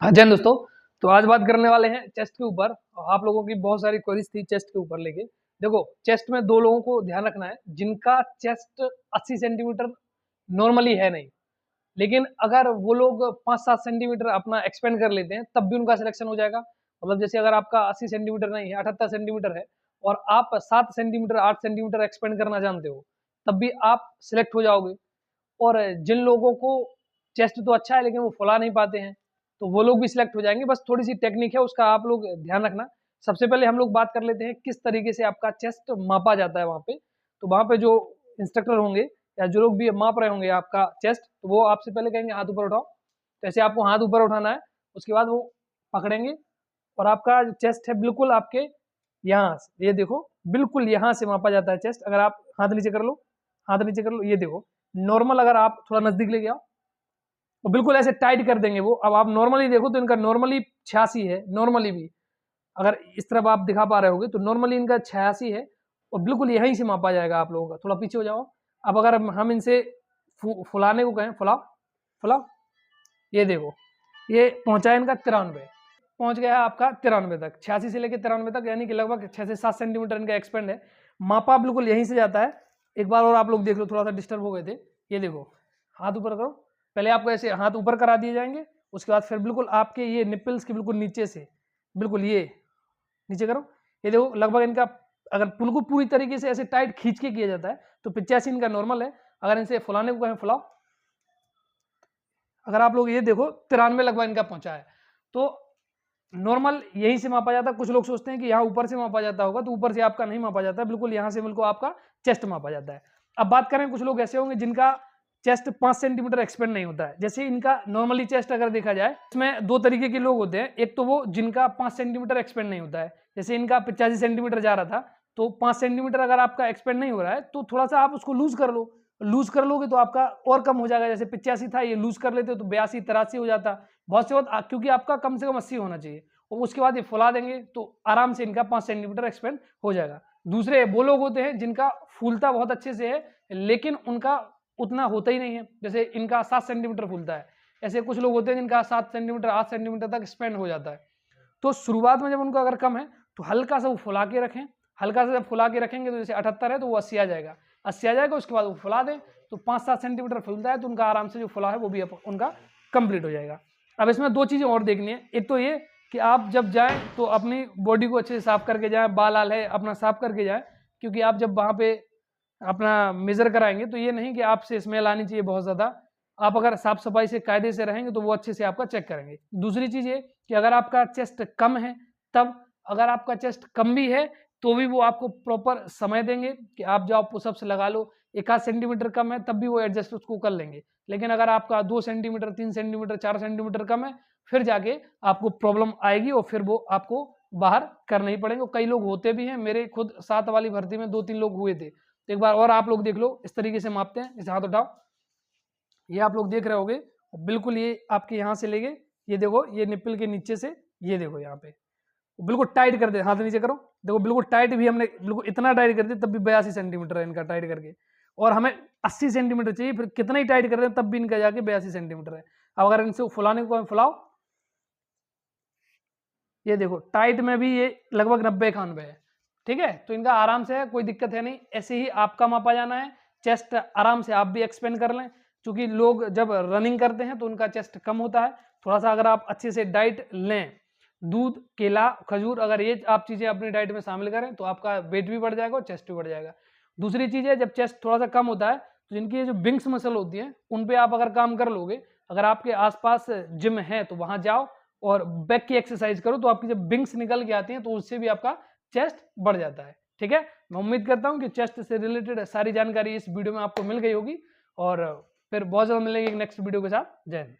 हाँ जी दोस्तों, तो आज बात करने वाले हैं चेस्ट के ऊपर। आप लोगों की बहुत सारी क्वेरीज थी चेस्ट के ऊपर लेके। देखो, चेस्ट में दो लोगों को ध्यान रखना है जिनका चेस्ट 80 सेंटीमीटर नॉर्मली है नहीं, लेकिन अगर वो लोग 5-7 सेंटीमीटर अपना एक्सपेंड कर लेते हैं तब भी उनका सिलेक्शन हो जाएगा। मतलब जैसे अगर आपका 80 सेंटीमीटर नहीं है, 78 सेंटीमीटर है और आप 7 सेंटीमीटर 8 सेंटीमीटर एक्सपेंड करना जानते हो, तब भी आप सिलेक्ट हो जाओगे। और जिन लोगों को चेस्ट तो अच्छा है लेकिन वो फुला नहीं पाते हैं, तो वो लोग भी सिलेक्ट हो जाएंगे। बस थोड़ी सी टेक्निक है, उसका आप लोग ध्यान रखना। सबसे पहले हम लोग बात कर लेते हैं किस तरीके से आपका चेस्ट मापा जाता है वहाँ पे। तो वहाँ पे जो इंस्ट्रक्टर होंगे या जो लोग भी माप रहे होंगे आपका चेस्ट, तो वो आपसे पहले कहेंगे हाथ ऊपर उठाओ। तो ऐसे आपको हाथ ऊपर उठाना है, उसके बाद वो पकड़ेंगे और आपका जो चेस्ट है बिल्कुल आपके यहाँ से, ये देखो, बिल्कुल यहाँ से मापा जाता है चेस्ट। अगर आप हाथ नीचे कर लो, हाथ नीचे कर लो, ये देखो नॉर्मल। अगर आप थोड़ा नजदीक ले आओ तो बिल्कुल ऐसे टाइट कर देंगे वो। अब आप नॉर्मली देखो तो इनका नॉर्मली 86 है, नॉर्मली भी अगर इस तरफ आप दिखा पा रहे होगे तो नॉर्मली इनका 86 है और बिल्कुल यहीं से मापा जाएगा आप लोगों का। थोड़ा पीछे हो जाओ। अब अगर हम इनसे फुलाने को कहें, फुलाओ फुलाओ, ये देखो ये पहुंचा है इनका 93, पहुंच गया है आपका 93 तक। 86 से लेकर 93 तक, यानी कि लगभग 6 से 7 सेंटीमीटर इनका एक्सपेंड है। मापा बिल्कुल यहीं से जाता है। एक बार और आप लोग देख लो, थोड़ा सा डिस्टर्ब हो गए थे। ये देखो, हाथ ऊपर करो। पहले आपको ऐसे हाथ ऊपर करा दिए जाएंगे, उसके बाद फिर बिल्कुल आपके ये निपल्स के बिल्कुल नीचे से बिल्कुल ये नीचे करो। ये देखो लगभग इनका, अगर बिल्कुल पूरी तरीके से ऐसे टाइट खींच के किया जाता है तो 85 इनका नॉर्मल है। अगर इनसे फुलाने को कहें, फुलाओ। अगर आप लोग ये देखो 93 लगभग इनका पहुंचा है। तो नॉर्मल यहीं से मापा जाता है। कुछ लोग सोचते हैं कि यहाँ ऊपर से मापा जाता होगा, तो ऊपर से आपका नहीं मापा जाता है, बिल्कुल यहाँ से बिल्कुल आपका चेस्ट मापा जाता है। अब बात करें, कुछ लोग ऐसे होंगे जिनका चेस्ट 5 सेंटीमीटर एक्सपेंड नहीं होता है। जैसे इनका नॉर्मली चेस्ट अगर देखा जाए, इसमें दो तरीके के लोग होते हैं। एक तो वो जिनका 5 सेंटीमीटर एक्सपेंड नहीं होता है, जैसे इनका 85 सेंटीमीटर जा रहा था, तो 5 सेंटीमीटर अगर आपका एक्सपेंड नहीं हो रहा है तो थोड़ा सा आप उसको लूज कर लो। लूज कर लोगे तो आपका और कम हो जाएगा। जैसे 85 था, ये लूज कर लेते तो 82 83 हो जाता बहुत से बहुत, क्योंकि आपका कम से कम 80 होना चाहिए। और उसके बाद ये फुला देंगे तो आराम से इनका 5 सेंटीमीटर एक्सपेंड हो जाएगा। दूसरे वो लोग होते हैं जिनका फूलता बहुत अच्छे से है लेकिन उनका उतना होता ही नहीं है। जैसे इनका 7 सेंटीमीटर फूलता है, ऐसे कुछ लोग होते हैं जिनका 7 सेंटीमीटर 8 सेंटीमीटर तक एक्सपेंड हो जाता है। तो शुरुआत में जब उनका अगर कम है तो हल्का सा वो फुला के रखें। हल्का सा जब फुला के रखेंगे तो जैसे 78 है तो वो 80 आ जाएगा। 80 आ जाएगा, उसके बाद वो फुला दें तो 5-7 सेंटीमीटर फूलता है तो उनका आराम से जो फुला है वो भी उनका कंप्लीट हो जाएगा। अब इसमें दो चीज़ें और देखनी है। एक तो ये कि आप जब जाएं तो अपनी बॉडी को अच्छे से साफ करके जाएं, बाल आल है अपना साफ करके जाएं, क्योंकि आप जब वहाँ पे अपना मेजर कराएंगे तो ये नहीं कि आपसे स्मेल आनी चाहिए बहुत ज़्यादा। आप अगर साफ सफाई से कायदे से रहेंगे तो वो अच्छे से आपका चेक करेंगे। दूसरी चीज़ ये कि अगर आपका चेस्ट कम है तब, अगर आपका चेस्ट कम भी है तो भी वो आपको प्रॉपर समय देंगे कि आप जाओ पुशअप्स लगा लो। 1 आध सेंटीमीटर कम है तब भी वो एडजस्ट उसको कर लेंगे। लेकिन अगर आपका 2 सेंटीमीटर 3 सेंटीमीटर 4 सेंटीमीटर कम है, फिर जाके आपको प्रॉब्लम आएगी और फिर वो आपको बाहर करने ही पड़ेंगे। कई लोग होते भी हैं, मेरे खुद 7 वाली भर्ती में 2-3 लोग हुए थे। तो एक बार और आप लोग देख लो, इस तरीके से मापते हैं। इसे हाथ उठाओ, ये आप लोग देख रहे होगे बिल्कुल ये आपके यहाँ से लेके, ये देखो ये निप्पल के नीचे से, ये देखो यहाँ पे बिल्कुल टाइट कर दे। हाथ नीचे करो, देखो बिल्कुल टाइट भी हमने बिल्कुल इतना टाइट कर दिया तब भी 82 सेंटीमीटर है इनका टाइट करके। और हमें 80 सेंटीमीटर चाहिए, फिर कितना ही टाइट कर दें तब भी इनका जाके 82 सेंटीमीटर है। अब अगर इनसे फुलाने को फुलाओ, ये देखो टाइट में भी ये लगभग 90-91 है। ठीक है, तो इनका आराम से है, कोई दिक्कत है नहीं। ऐसे ही आपका मापा जाना है। चेस्ट आराम से आप भी एक्सपेंड कर लें, क्योंकि लोग जब रनिंग करते हैं तो उनका चेस्ट कम होता है। थोड़ा सा अगर आप अच्छे से डाइट लें, दूध केला खजूर, अगर ये आप चीज़ें अपनी डाइट में शामिल करें तो आपका वेट भी बढ़ जाएगा और चेस्ट भी बढ़ जाएगा। दूसरी चीज़ है, जब चेस्ट थोड़ा सा कम होता है तो जिनकी ये जो विंग्स मसल होती हैं उन पे आप अगर काम कर लोगे, अगर आपके आसपास जिम है तो वहाँ जाओ और बैक की एक्सरसाइज करो, तो आपकी जब विंग्स निकल के आती हैं तो उससे भी आपका चेस्ट बढ़ जाता है। ठीक है, मैं उम्मीद करता हूँ कि चेस्ट से रिलेटेड सारी जानकारी इस वीडियो में आपको मिल गई होगी और फिर बहुत ज़्यादा मिलेंगे एक नेक्स्ट वीडियो के साथ। जय हिंद।